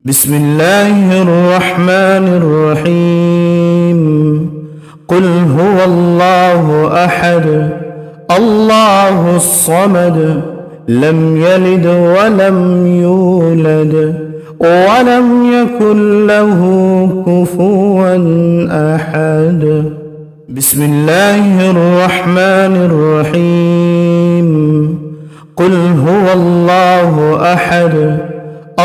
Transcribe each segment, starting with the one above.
بسم الله الرحمن الرحيم. قل هو الله أحد الله الصمد لم يلد ولم يولد ولم يكن له كفوا أحد. بسم الله الرحمن الرحيم. قل هو الله أحد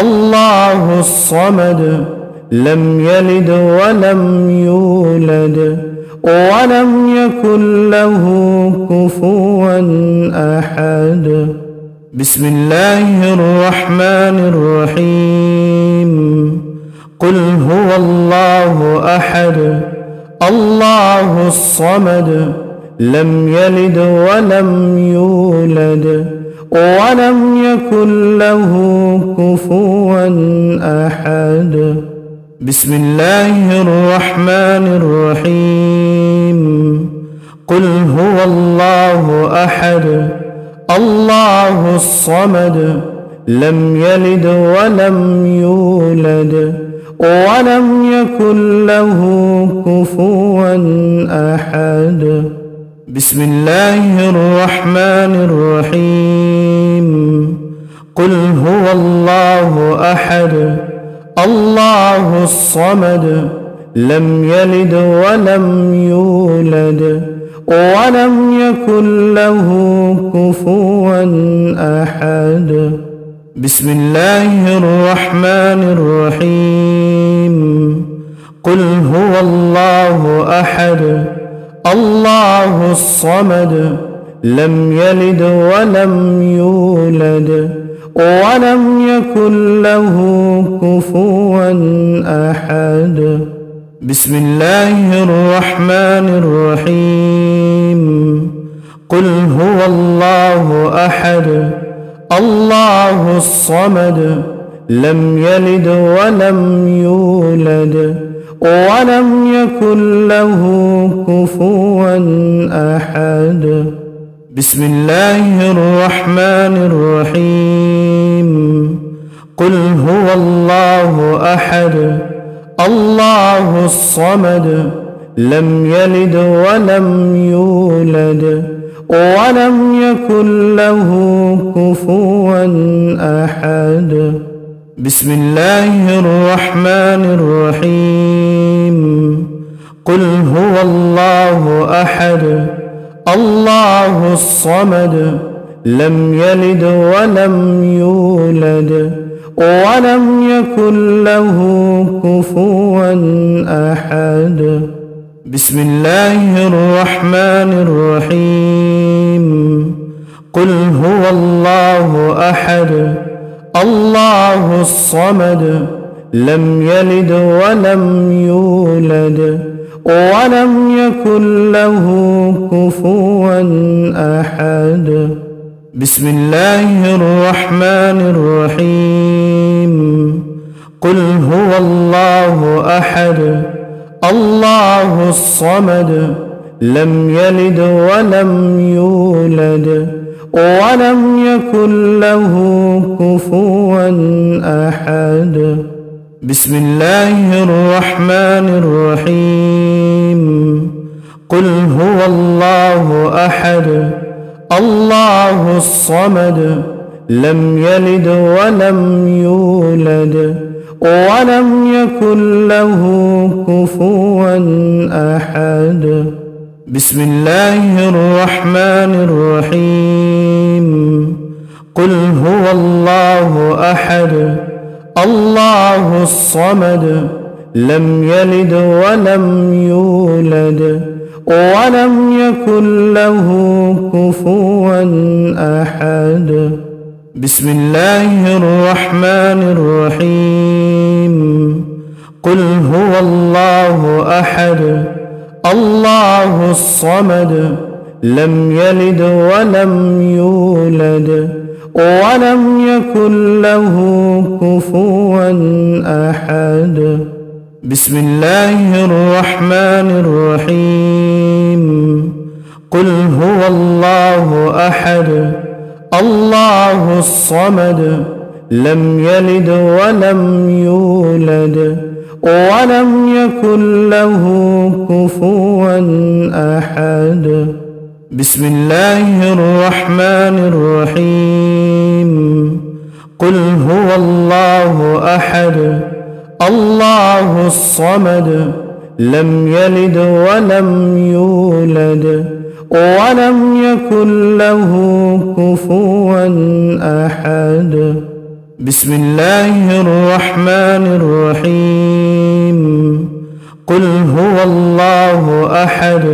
الله الصمد لم يلد ولم يولد ولم يكن له كفوا أحد. بسم الله الرحمن الرحيم. قل هو الله أحد الله الصمد لم يلد ولم يولد ولم يكن له كفوا أحد. بسم الله الرحمن الرحيم. قل هو الله أحد الله الصمد لم يلد ولم يولد ولم يكن له كفوا أحد. بسم الله الرحمن الرحيم. قل هو الله أحد الله الصمد لم يلد ولم يولد ولم يكن له كفوا أحد. بسم الله الرحمن الرحيم. قل هو الله أحد الله الصمد لم يلد ولم يولد ولم يكن له كفوا أحد. بسم الله الرحمن الرحيم. قل هو الله أحد الله الصمد لم يلد ولم يولد ولم يكن له كفوا أحد. بسم الله الرحمن الرحيم. قل هو الله أحد الله الصمد لم يلد ولم يولد ولم يكن له كفوا أحد. بسم الله الرحمن الرحيم. قل هو الله أحد الله الصمد لم يلد ولم يولد ولم يكن له كفوا أحد. بسم الله الرحمن الرحيم. قل هو الله أحد الله الصمد لم يلد ولم يولد ولم يكن له كفوا أحد. بسم الله الرحمن الرحيم. قل هو الله أحد الله الصمد لم يلد ولم يولد ولم يكن له كفوا أحد. بسم الله الرحمن الرحيم. قل هو الله أحد الله الصمد لم يلد ولم يولد ولم يكن له كفوا أحد. بسم الله الرحمن الرحيم. قل هو الله أحد الله الصمد لم يلد ولم يولد ولم يكن له كفوا أحد. بسم الله الرحمن الرحيم. قل هو الله أحد الله الصمد لم يلد ولم يولد ولم يكن له كفوا أحد. بسم الله الرحمن الرحيم. قل هو الله أحد الله الصمد لم يلد ولم يولد ولم يكن له كفوا أحد. بسم الله الرحمن الرحيم. قل هو الله أحد الله الصمد لم يلد ولم يولد ولم يكن له كفوا أحد. بسم الله الرحمن الرحيم. قل هو الله أحد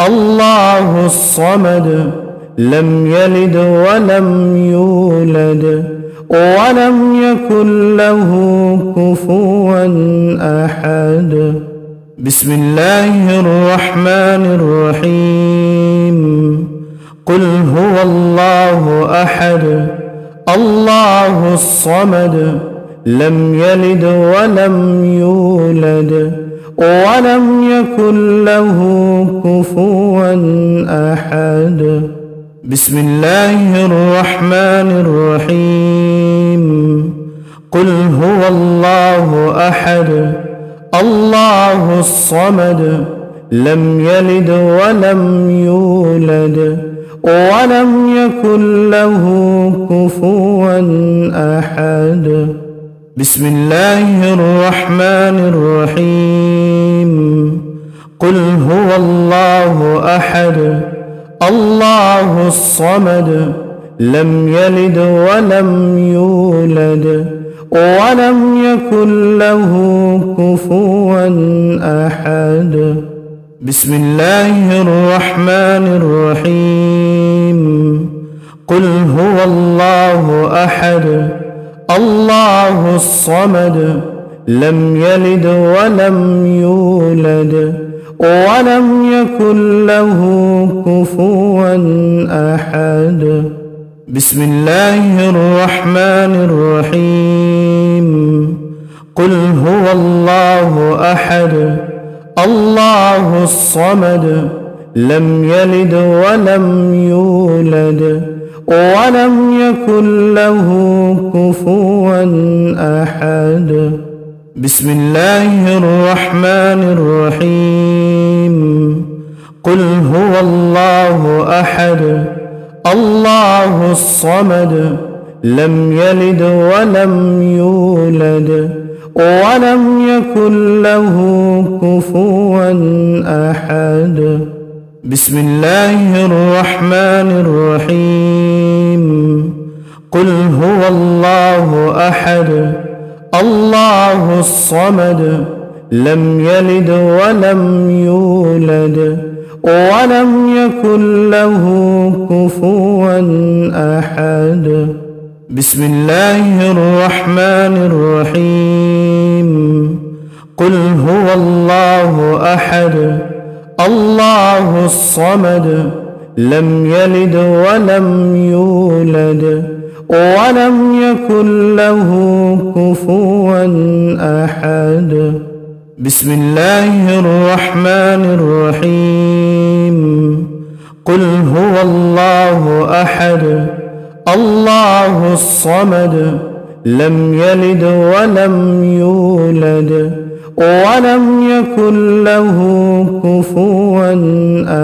الله الصمد لم يلد ولم يولد ولم يكن له كفوا أحد. بسم الله الرحمن الرحيم. قل هو الله أحد الله الصمد لم يلد ولم يولد ولم يكن له كفوا أحد. بسم الله الرحمن الرحيم. قل هو الله أحد الله الصمد لم يلد ولم يولد ولم يكن له كفوا أحد. بسم الله الرحمن الرحيم. قل هو الله أحد الله الصمد لم يلد ولم يولد ولم يكن له كفوا أحد. بسم الله الرحمن الرحيم. قل هو الله أحد الله الصمد لم يلد ولم يولد ولم يكن له كفوا أحد. بسم الله الرحمن الرحيم. قل هو الله أحد الله الصمد لم يلد ولم يولد ولم يكن له كفوا أحد. بسم الله الرحمن الرحيم. قل هو الله أحد الله الصمد لم يلد ولم يولد ولم يكن له كفوا أحد. بسم الله الرحمن الرحيم. قل هو الله أحد الله الصمد لم يلد ولم يولد ولم يكن له كفوا أحد. بسم الله الرحمن الرحيم. قل هو الله أحد الله الصمد لم يلد ولم يولد ولم يكن له كفوا أحد. بسم الله الرحمن الرحيم. قل هو الله أحد الله الصمد لم يلد ولم يولد ولم يكن له كفوا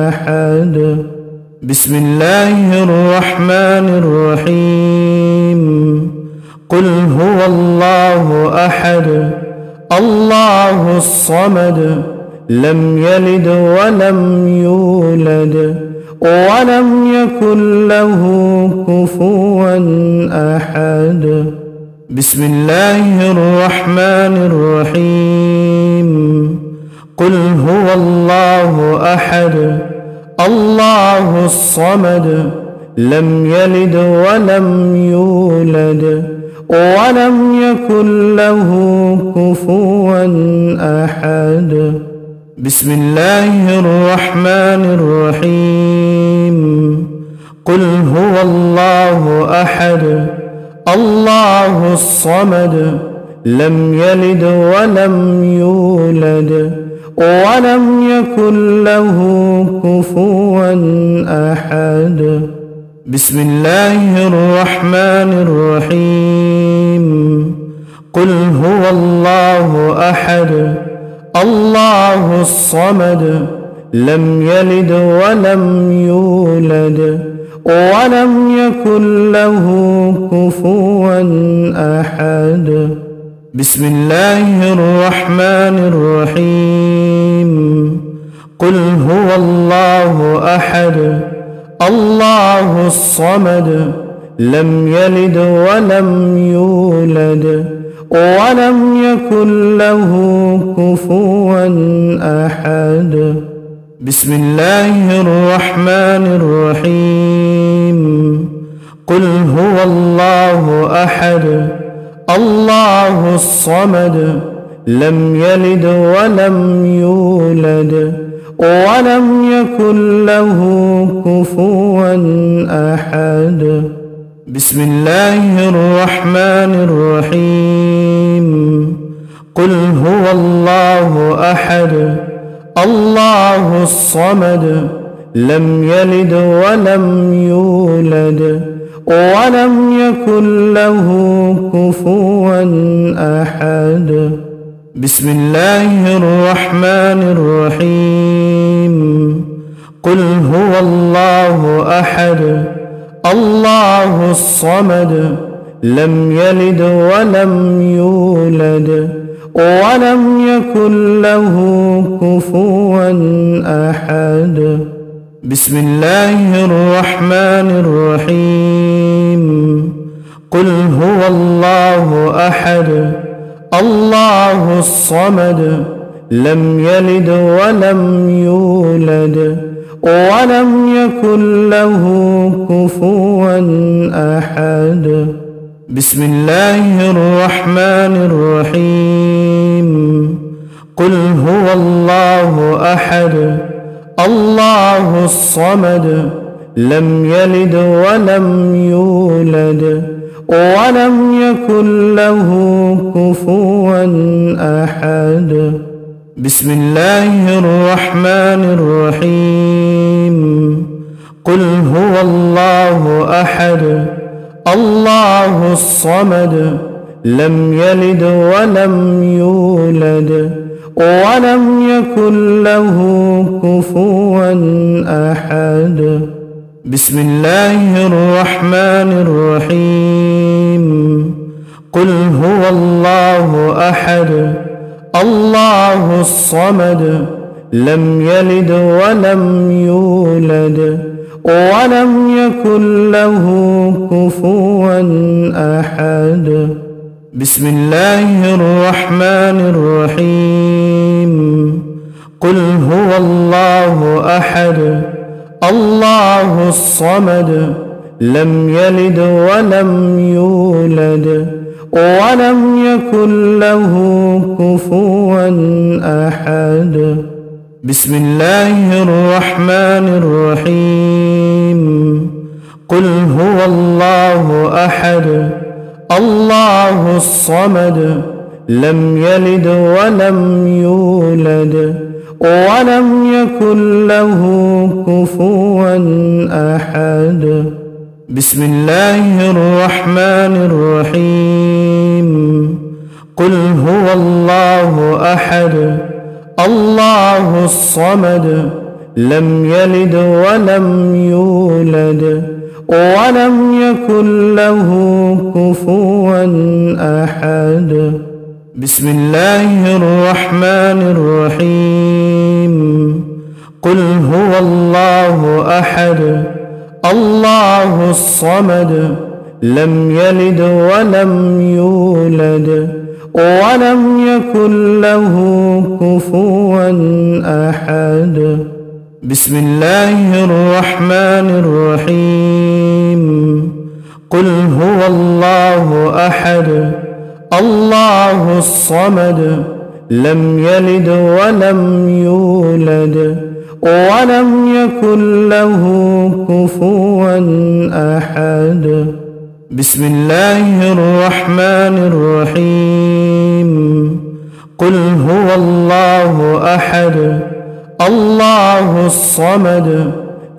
أحد. بسم الله الرحمن الرحيم. قل هو الله أحد الله الصمد لم يلد ولم يولد ولم يكن له كفوا أحد. بسم الله الرحمن الرحيم. قل هو الله أحد الله الصمد لم يلد ولم يولد ولم يكن له كفوا أحد. بسم الله الرحمن الرحيم. قل هو الله أحد الله الصمد لم يلد ولم يولد ولم يكن له كفوا أحد. بسم الله الرحمن الرحيم قل هو الله أحد الله الصمد لم يلد ولم يولد ولم يكن له كفوا أحد بسم الله الرحمن الرحيم قل هو الله أحد الله الصمد لم يلد ولم يولد ولم يكن له كفوا أحد بسم الله الرحمن الرحيم قل هو الله أحد الله الصمد لم يلد ولم يولد ولم يكن له كفوا أحد بسم الله الرحمن الرحيم قل هو الله أحد الله الصمد لم يلد ولم يولد ولم يكن له كفوا أحد بسم الله الرحمن الرحيم قل هو الله أحد الله الصمد لم يلد ولم يولد ولم يكن له كفوا أحد بسم الله الرحمن الرحيم قل هو الله أحد الله الصمد لم يلد ولم يولد ولم يكن له كفوا أحد بسم الله الرحمن الرحيم قل هو الله أحد الله الصمد لم يلد ولم يولد ولم يكن له كفوا أحد بسم الله الرحمن الرحيم قل هو الله أحد الله الصمد لم يلد ولم يولد ولم يكن له كفوا أحد بسم الله الرحمن الرحيم قل هو الله أحد الله الصمد لم يلد ولم يولد ولم يكن له كفوا أحد بسم الله الرحمن الرحيم قل هو الله أحد الله الصمد لم يلد ولم يولد ولم يكن له كفوا أحد بسم الله الرحمن الرحيم قل هو الله أحد الله الصمد لم يلد ولم يولد ولم يكن له كفوا أحد بسم الله الرحمن الرحيم قل هو الله أحد الله الصمد لم يلد ولم يولد ولم يكن له كفوا أحد بسم الله الرحمن الرحيم قل هو الله أحد الله الصمد لم يلد ولم يولد ولم يكن له كفوا أحد بسم الله الرحمن الرحيم قل هو الله أحد الله الصمد لم يلد ولم يولد ولم يكن له كفوا أحد بسم الله الرحمن الرحيم قل هو الله أحد الله الصمد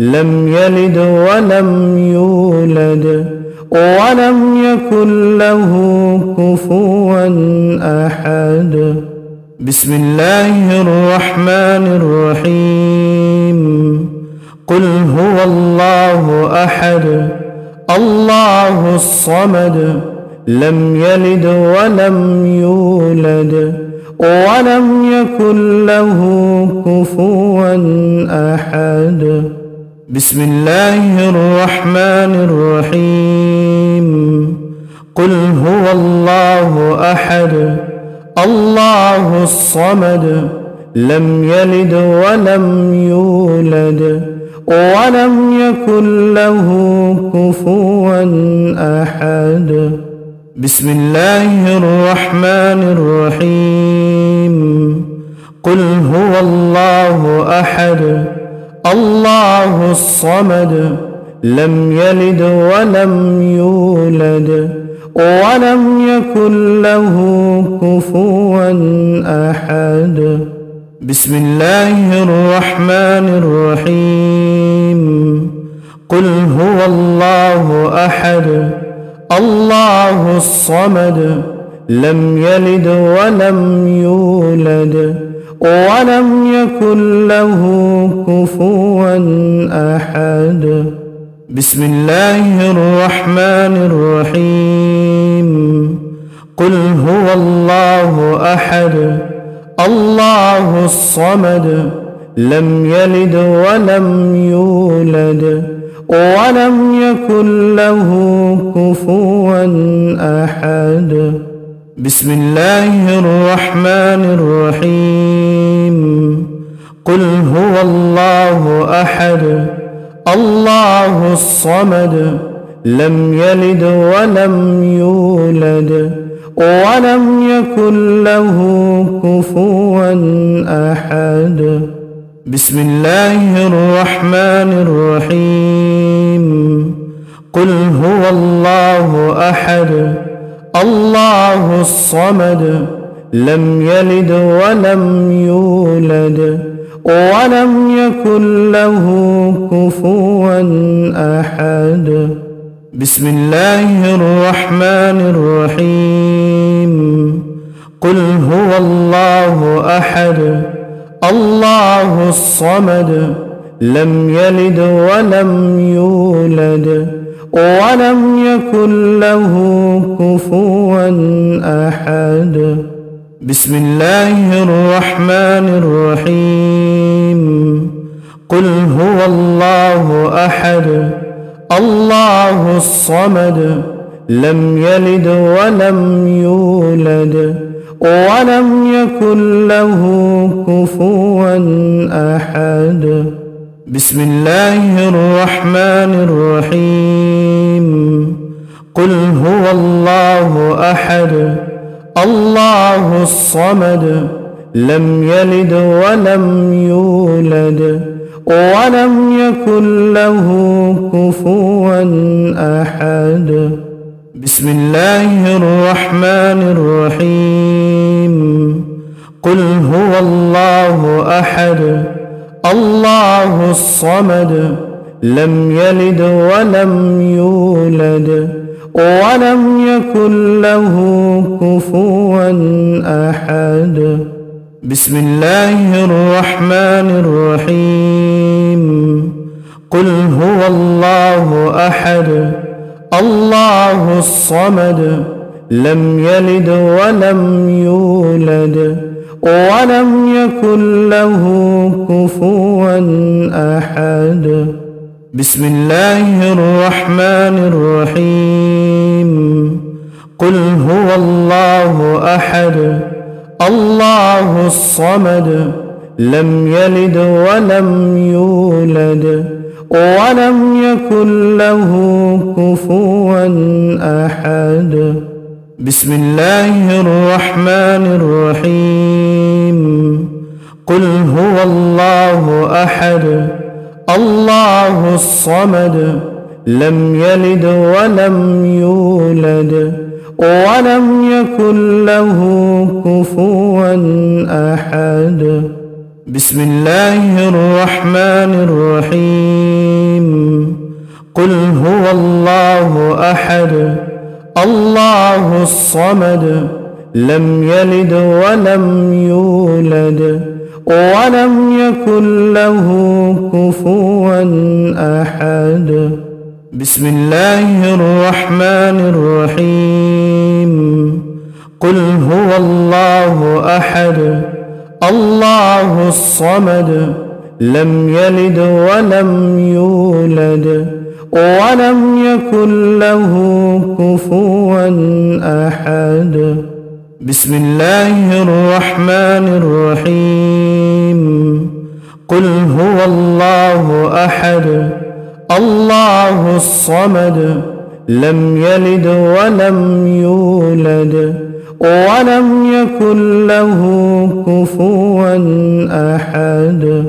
لم يلد ولم يولد ولم يكن له كفوا أحد. بسم الله الرحمن الرحيم. قل هو الله أحد الله الصمد لم يلد ولم يولد ولم يكن له كفوا أحد. بسم الله الرحمن الرحيم. قل هو الله أحد الله الصمد لم يلد ولم يولد ولم يكن له كفوا أحد. بسم الله الرحمن الرحيم. قل هو الله أحد الله الصمد لم يلد ولم يولد ولم يكن له كفوا أحد. بسم الله الرحمن الرحيم. قل هو الله أحد الله الصمد لم يلد ولم يولد ولم يكن له كفوا أحد. بسم الله الرحمن الرحيم. قل هو الله أحد الله الصمد لم يلد ولم يولد ولم يكن له كفوا أحد. بسم الله الرحمن الرحيم. قل هو الله أحد الله الصمد لم يلد ولم يولد ولم يكن له كفوا أحد. بسم الله الرحمن الرحيم. قل هو الله أحد الله الصمد لم يلد ولم يولد ولم يكن له كفوا أحد. بسم الله الرحمن الرحيم. قل هو الله أحد الله الصمد لم يلد ولم يولد ولم يكن له كفوا أحد. بسم الله الرحمن الرحيم. قل هو الله أحد الله الصمد لم يلد ولم يولد ولم يكن له كفوا أحد. بسم الله الرحمن الرحيم. قل هو الله أحد الله الصمد لم يلد ولم يولد ولم يكن له كفوا أحد. بسم الله الرحمن الرحيم. قل هو الله أحد الله الصمد لم يلد ولم يولد ولم يكن له كفوا أحد. بسم الله الرحمن الرحيم. قل هو الله أحد الله الصمد لم يلد ولم يولد ولم يكن له كفوا أحد. بسم الله الرحمن الرحيم. قل هو الله أحد الله الصمد لم يلد ولم يولد ولم يكن له كفوا أحد. بسم الله الرحمن الرحيم. قل هو الله أحد الله الصمد لم يلد ولم يولد ولم يكن له كفوا أحد. بسم الله الرحمن الرحيم قل هو الله أحد الله الصمد لم يلد ولم يولد ولم يكن له كفوا أحد بسم الله الرحمن الرحيم قل هو الله أحد الله الصمد لم يلد ولم يولد ولم يكن له كفوا أحد بسم الله الرحمن الرحيم قل هو الله أحد الله الصمد لم يلد ولم يولد ولم يكن له كفوا أحد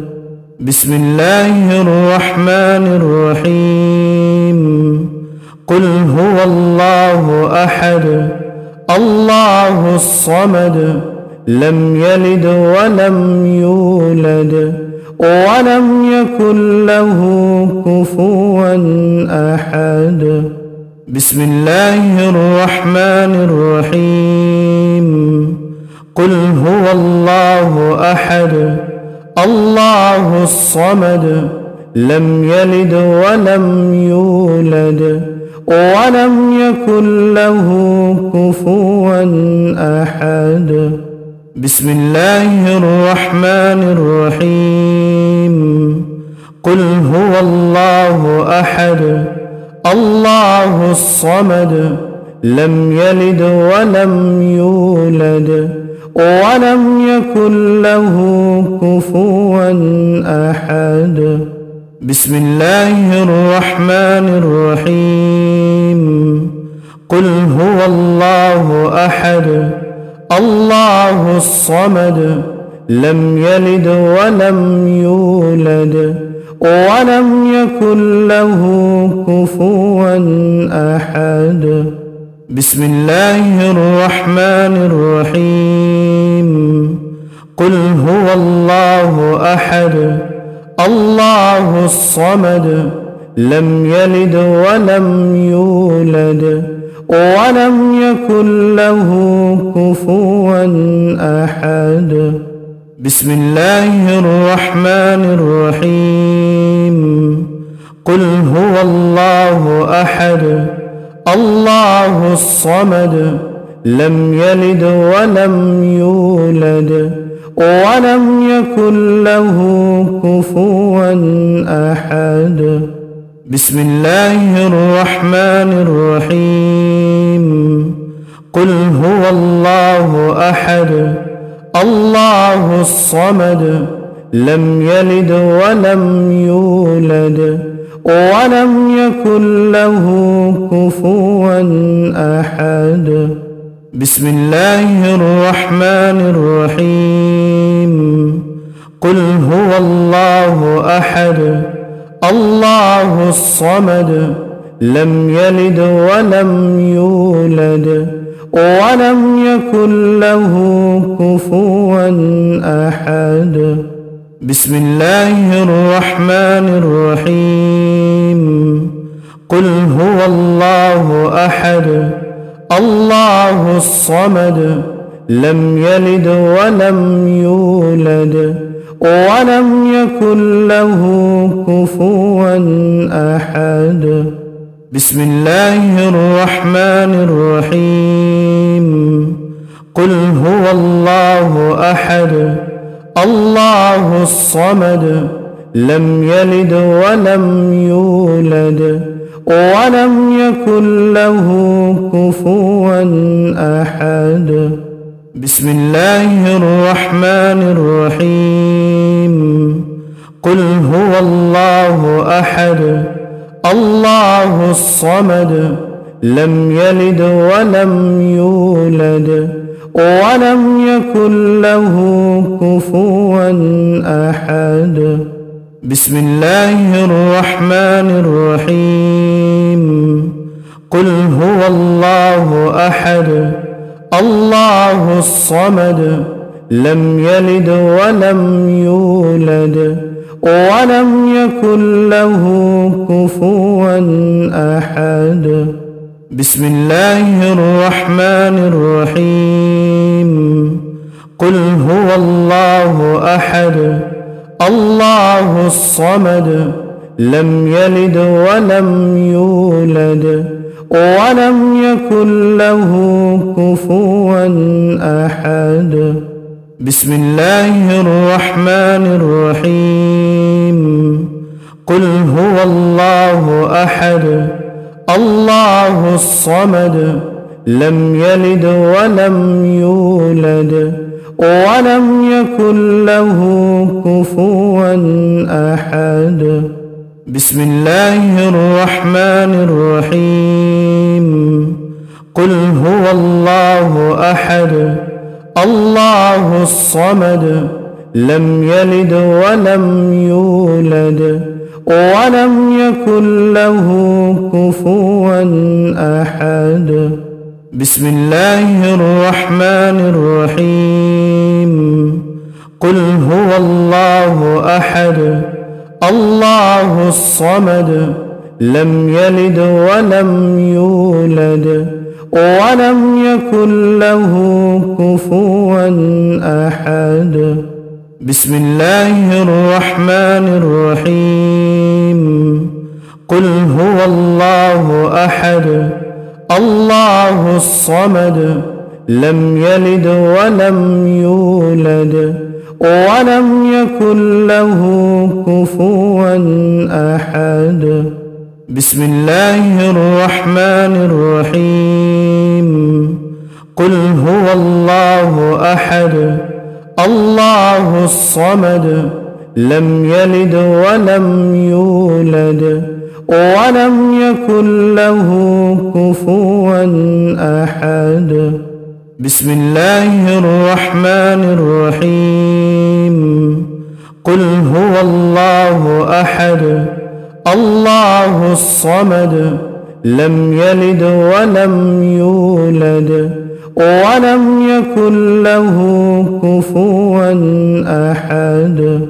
بسم الله الرحمن الرحيم قل هو الله أحد الله الصمد لم يلد ولم يولد ولم يكن له كفوا أحد بسم الله الرحمن الرحيم قل هو الله أحد الله الصمد لم يلد ولم يولد ولم يكن له كفوا أحد بسم الله الرحمن الرحيم قل هو الله أحد الله الصمد لم يلد ولم يولد ولم يكن له كفوا أحد بسم الله الرحمن الرحيم قل هو الله أحد الله الصمد لم يلد ولم يولد ولم يكن له كفوا أحد بسم الله الرحمن الرحيم قل هو الله أحد الله الصمد لم يلد ولم يولد ولم يكن له كفوا أحد بسم الله الرحمن الرحيم قل هو الله أحد الله الصمد لم يلد ولم يولد ولم يكن له كفوا أحد بسم الله الرحمن الرحيم قل هو الله أحد الله الصمد لم يلد ولم يولد ولم يكن له كفوا أحد بسم الله الرحمن الرحيم قل هو الله أحد الله الصمد لم يلد ولم يولد ولم يكن له كفوا أحد بسم الله الرحمن الرحيم قل هو الله أحد الله الصمد لم يلد ولم يولد ولم يكن له كفوا أحد بسم الله الرحمن الرحيم قل هو الله أحد الله الصمد لم يلد ولم يولد ولم يكن له كفوا أحد بسم الله الرحمن الرحيم قل هو الله أحد الله الصمد لم يلد ولم يولد ولم يكن له كفوا أحد بسم الله الرحمن الرحيم قل هو الله أحد الله الصمد لم يلد ولم يولد ولم يكن له كفوا أحد. بسم الله الرحمن الرحيم. قل هو الله أحد الله الصمد لم يلد ولم يولد ولم يكن له كفوا أحد. بسم الله الرحمن الرحيم. قل هو الله أحد الله الصمد لم يلد ولم يولد ولم يكن له كفوا أحد. بسم الله الرحمن الرحيم. قل هو الله أحد الله الصمد لم يلد ولم يولد ولم يكن له كفوا أحد. بسم الله الرحمن الرحيم. قل هو الله أحد الله الصمد لم يلد ولم يولد ولم يكن له كفوا أحد. بسم الله الرحمن الرحيم. قل هو الله أحد الله الصمد لم يلد ولم يولد ولم يكن له كفوا أحد. بسم الله الرحمن الرحيم. قل هو الله أحد الله الصمد لم يلد ولم يولد ولم يكن له كفوا أحد. بسم الله الرحمن الرحيم. قل هو الله أحد الله الصمد لم يلد ولم يولد ولم يكن له كفوا أحد. بسم الله الرحمن الرحيم. قل هو الله أحد الله الصمد لم يلد ولم يولد ولم يكن له كفوا أحد. بسم الله الرحمن الرحيم. قل هو الله أحد الله الصمد لم يلد ولم يولد ولم يكن له كفوا أحد. بسم الله الرحمن الرحيم. قل هو الله أحد الله الصمد لم يلد ولم يولد ولم يكن له كفوا أحد. بسم الله الرحمن الرحيم. قل هو الله أحد الله الصمد لم يلد ولم يولد ولم يكن له كفوا أحد.